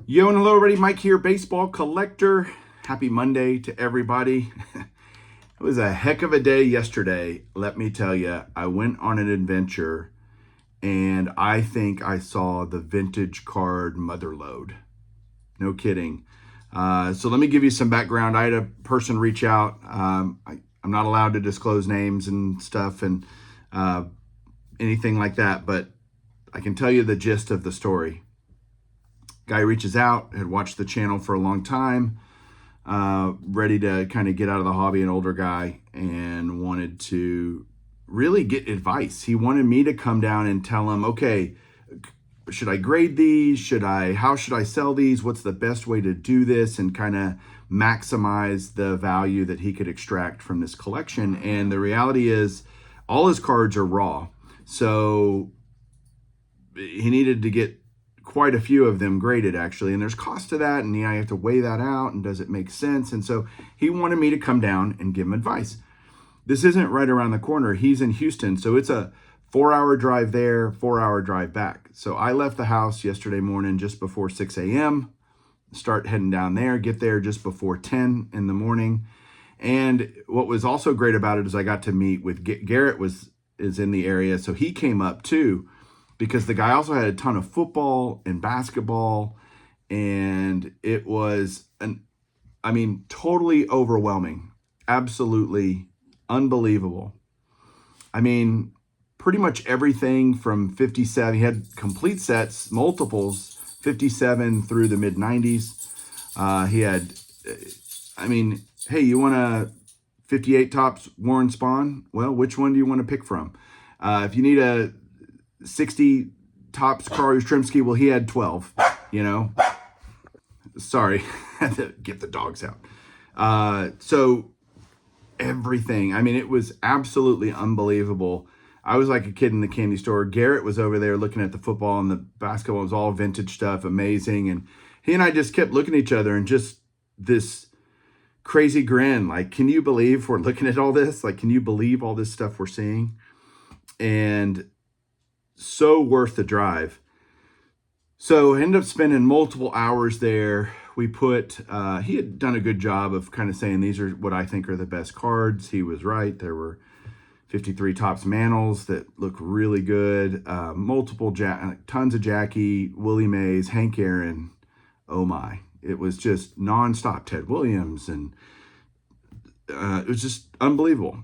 Yo and hello everybody, Mike here, baseball collector. Happy Monday to everybody. It was a heck of a day yesterday, let me tell you. I went on an adventure and I think I saw the vintage card Motherlode. No kidding. So let me give you some background. I had a person reach out. I'm not allowed to disclose names and stuff and anything like that, but I can tell you the gist of the story. Guy reaches out, had watched the channel for a long time, ready to kind of get out of the hobby, an older guy, and wanted to really get advice. He wanted me to come down and tell him, okay, should I grade these? How should I sell these? What's the best way to do this? And kind of maximize the value that he could extract from this collection. And the reality is all his cards are raw. So he needed to get quite a few of them graded, actually, and there's cost to that, and I have to weigh that out, and does it make sense? And so he wanted me to come down and give him advice. This isn't right around the corner. He's in Houston, so it's a 4-hour drive there, 4-hour drive back. So I left the house yesterday morning just before 6 a.m., start heading down there, get there just before 10 in the morning. And what was also great about it is I got to meet with Garrett is in the area, so he came up too, because the guy also had a ton of football and basketball, and it was totally overwhelming, absolutely unbelievable. I mean, pretty much everything from 57, he had complete sets, multiples, 57 through the mid 90s. He had, hey, you want a 58 tops Warren Spahn? Well, which one do you want to pick from? If you need a 60 tops Carl Yastrzemski, well, he had 12, Sorry, had to get the dogs out. So everything, it was absolutely unbelievable. I was like a kid in the candy store. Garrett was over there looking at the football, and the basketball was all vintage stuff, amazing. And he and I just kept looking at each other and just this crazy grin. Like, can you believe we're looking at all this? Like, can you believe all this stuff we're seeing? And so worth the drive. So I ended up spending multiple hours there. We he had done a good job of kind of saying, these are what I think are the best cards. He was right. There were 53 tops Manals that look really good. Tons of Jackie, Willie Mays, Hank Aaron. Oh my, it was just nonstop. Ted Williams. And it was just unbelievable.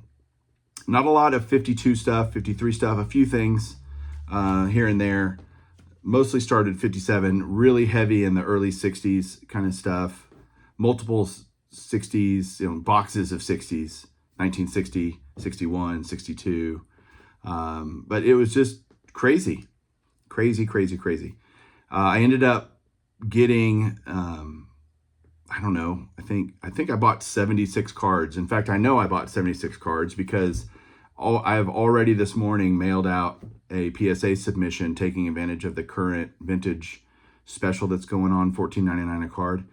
Not a lot of 52 stuff, 53 stuff, a few things here and there. Mostly started 57, really heavy in the early 60s kind of stuff. Multiple 60s, boxes of 60s, 1960, 61, 62. But it was just crazy. I ended up getting, I don't know, I think I bought 76 cards. In fact, I know I bought 76 cards because I have already this morning mailed out a PSA submission taking advantage of the current vintage special that's going on, $14.99 a card.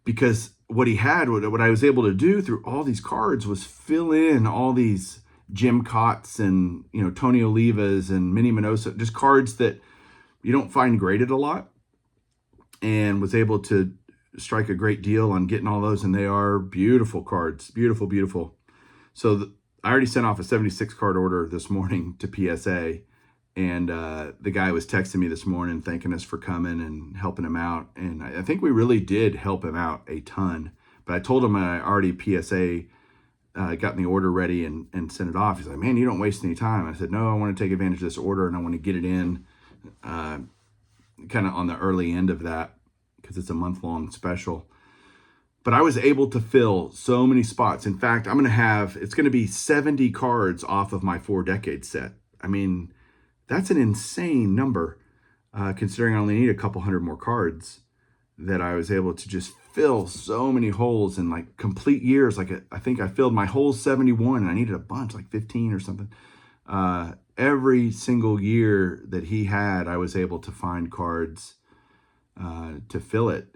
Because what I was able to do through all these cards was fill in all these Jim Cotts and Tony Olivas and Minnie Minoso, just cards that you don't find graded a lot, and was able to strike a great deal on getting all those. And they are beautiful cards, beautiful. So I already sent off a 76 card order this morning to PSA, and the guy was texting me this morning thanking us for coming and helping him out. And I think we really did help him out a ton. But I told him I already PSA gotten the order ready and sent it off. He's like, man, you don't waste any time. I said, no, I want to take advantage of this order, and I want to get it in kind of on the early end of that because it's a month-long special. But I was able to fill so many spots. In fact, it's going to be 70 cards off of my 4-decade set. That's an insane number, considering I only need a couple hundred more cards, that I was able to just fill so many holes in like complete years. I think I filled my whole 71, and I needed a bunch, like 15 or something. Every single year that he had, I was able to find cards to fill it.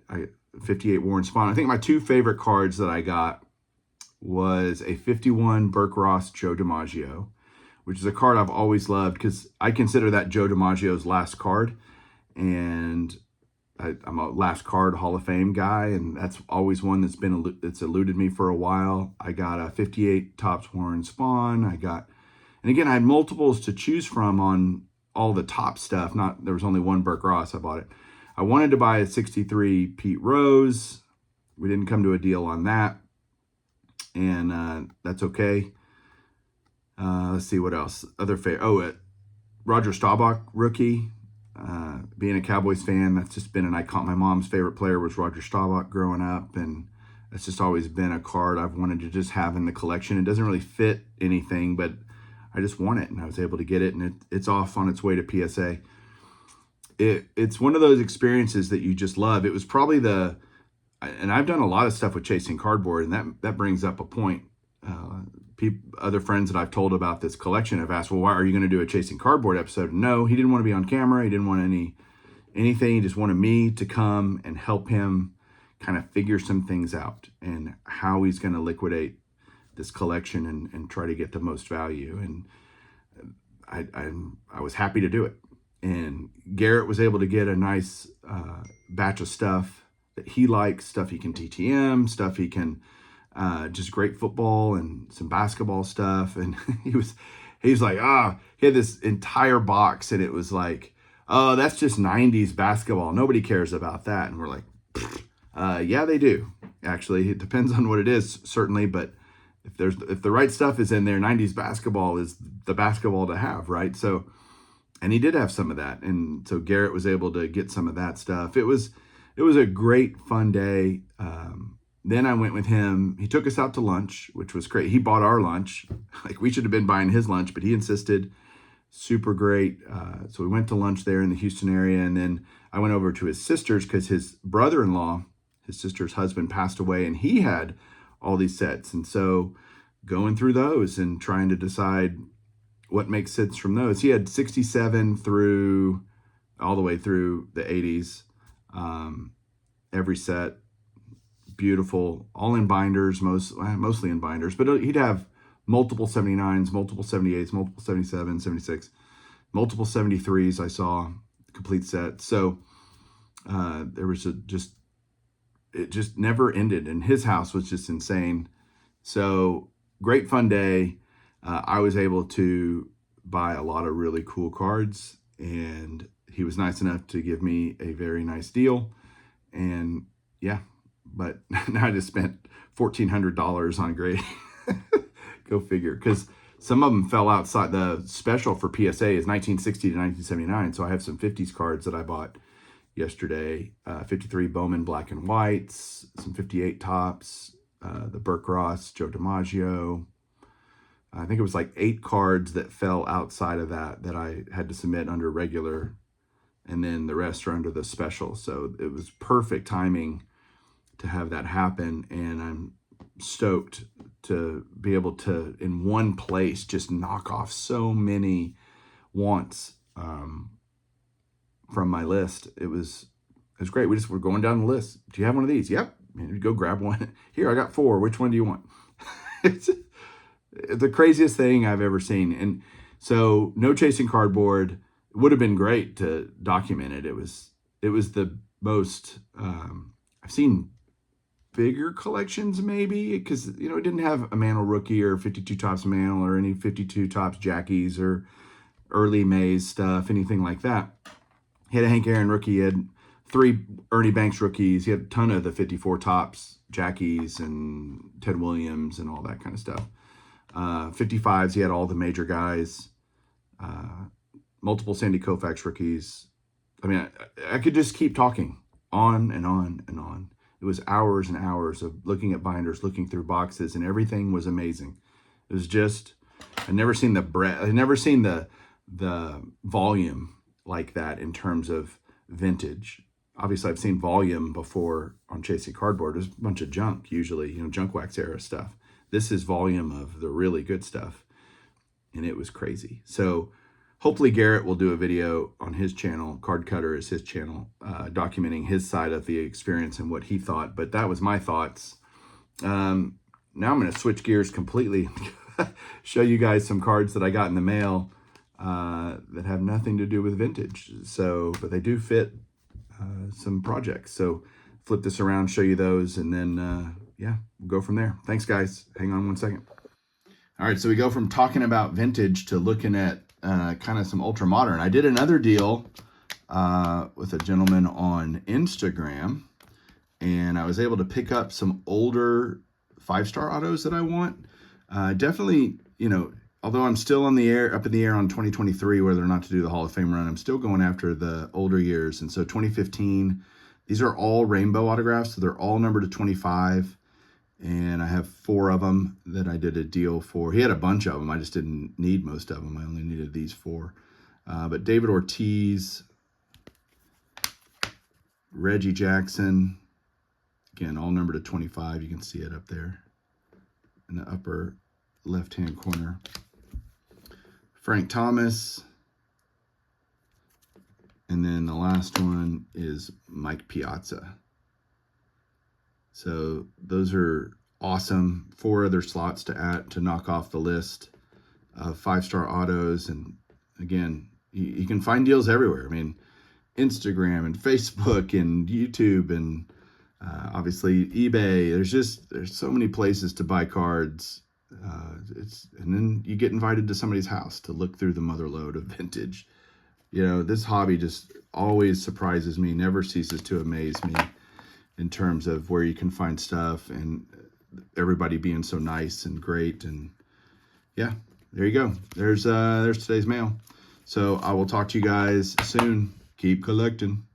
58 Warren Spahn. I think my two favorite cards that I got was a 51 Burke Ross Joe DiMaggio, which is a card I've always loved because I consider that Joe DiMaggio's last card. And I'm a last card Hall of Fame guy, and that's always one that's eluded me for a while. I got a 58 Topps Warren Spahn. And again, I had multiples to choose from on all the top stuff. There was only one Burke Ross. I bought it. I wanted to buy a 63 Pete Rose. We didn't come to a deal on that, and that's okay. Let's see what else. Roger Staubach rookie. Being a Cowboys fan, that's just been an icon. My mom's favorite player was Roger Staubach growing up, and it's just always been a card I've wanted to just have in the collection. It doesn't really fit anything, but I just want it, and I was able to get it, and it's off on its way to PSA. It's one of those experiences that you just love. It was probably and I've done a lot of stuff with chasing cardboard, and that brings up a point. Other friends that I've told about this collection have asked, well, why are you going to do a chasing cardboard episode? No, he didn't want to be on camera. He didn't want anything. He just wanted me to come and help him kind of figure some things out and how he's going to liquidate this collection and try to get the most value. And I was happy to do it. And Garrett was able to get a nice batch of stuff that he likes, stuff he can TTM, stuff he can just great football and some basketball stuff. And he was like, he had this entire box, and it was like, oh, that's just 90s basketball. Nobody cares about that. And we're like, yeah, they do. Actually, it depends on what it is, certainly. But if the right stuff is in there, 90s basketball is the basketball to have, right? So, and he did have some of that. And so Garrett was able to get some of that stuff. It was a great, fun day. Then I went with him. He took us out to lunch, which was great. He bought our lunch. Like, we should have been buying his lunch, but he insisted. Super great. So we went to lunch there in the Houston area. And then I went over to his sister's because his brother-in-law, his sister's husband, passed away, and he had all these sets. And so going through those and trying to decide what makes sense from those. He had 67 through all the way through the 80s. Every set. Beautiful, all in binders, mostly in binders, but he'd have multiple 79s, multiple 78s, multiple 77, 76, multiple 73s. I saw complete set. So there was it just never ended, and his house was just insane. So great fun day. I was able to buy a lot of really cool cards, and he was nice enough to give me a very nice deal. And yeah. But now I just spent $1,400 on grading. Go figure. Because some of them fell outside. The special for PSA is 1960 to 1979. So I have some 50s cards that I bought yesterday. 53 Bowman black and whites. Some 58 Topps. The Burke Ross, Joe DiMaggio. I think it was like 8 cards that fell outside of that I had to submit under regular. And then the rest are under the special. So it was perfect timing to have that happen, and I'm stoked to be able to, in one place, just knock off so many wants from my list. It was great. We're going down the list. Do you have one of these? Yep. And go grab one. Here, I got 4. Which one do you want? It's the craziest thing I've ever seen. And so no chasing cardboard. It would have been great to document it. It was the most I've seen bigger collections, maybe, because it didn't have a Mantle rookie or 52 Topps Mantle or any 52 Topps Jackies or early Mays stuff, anything like that. He had a Hank Aaron rookie. He had 3 Ernie Banks rookies. He had a ton of the 54 Topps Jackies and Ted Williams and all that kind of stuff. 55s, he had all the major guys. Multiple Sandy Koufax rookies. I mean, I could just keep talking on and on and on. It was hours and hours of looking at binders, looking through boxes, and everything was amazing. It was just, I'd never seen the breadth, I'd never seen the volume like that in terms of vintage. Obviously, I've seen volume before on chasing cardboard. There's a bunch of junk, usually, junk wax era stuff. This is volume of the really good stuff, and it was crazy. So hopefully Garrett will do a video on his channel. Card Cutter is his channel, documenting his side of the experience and what he thought. But that was my thoughts. Now I'm going to switch gears completely, show you guys some cards that I got in the mail that have nothing to do with vintage. So, but they do fit some projects. So flip this around, show you those, and then yeah, we'll go from there. Thanks, guys. Hang on one second. All right, so we go from talking about vintage to looking at kind of some ultra modern. I did another deal with a gentleman on Instagram, and I was able to pick up some older 5-star autos that I want. Definitely, you know, although I'm still up in the air on 2023, whether or not to do the Hall of Fame run, I'm still going after the older years. And so 2015, these are all rainbow autographs, so they're all numbered to 25. And I have 4 of them that I did a deal for. He had a bunch of them. I just didn't need most of them. I only needed these 4. But David Ortiz, Reggie Jackson, again, all numbered to 25. You can see it up there in the upper left-hand corner. Frank Thomas. And then the last one is Mike Piazza. So those are awesome. 4 other slots to add to knock off the list of 5-star autos. And again, you can find deals everywhere. I mean, Instagram and Facebook and YouTube and obviously eBay. There's so many places to buy cards. And then you get invited to somebody's house to look through the Motherlode of vintage. You know, this hobby just always surprises me, never ceases to amaze me in terms of where you can find stuff and everybody being so nice and great. And yeah, there you go. There's today's mail. So I will talk to you guys soon. Keep collecting.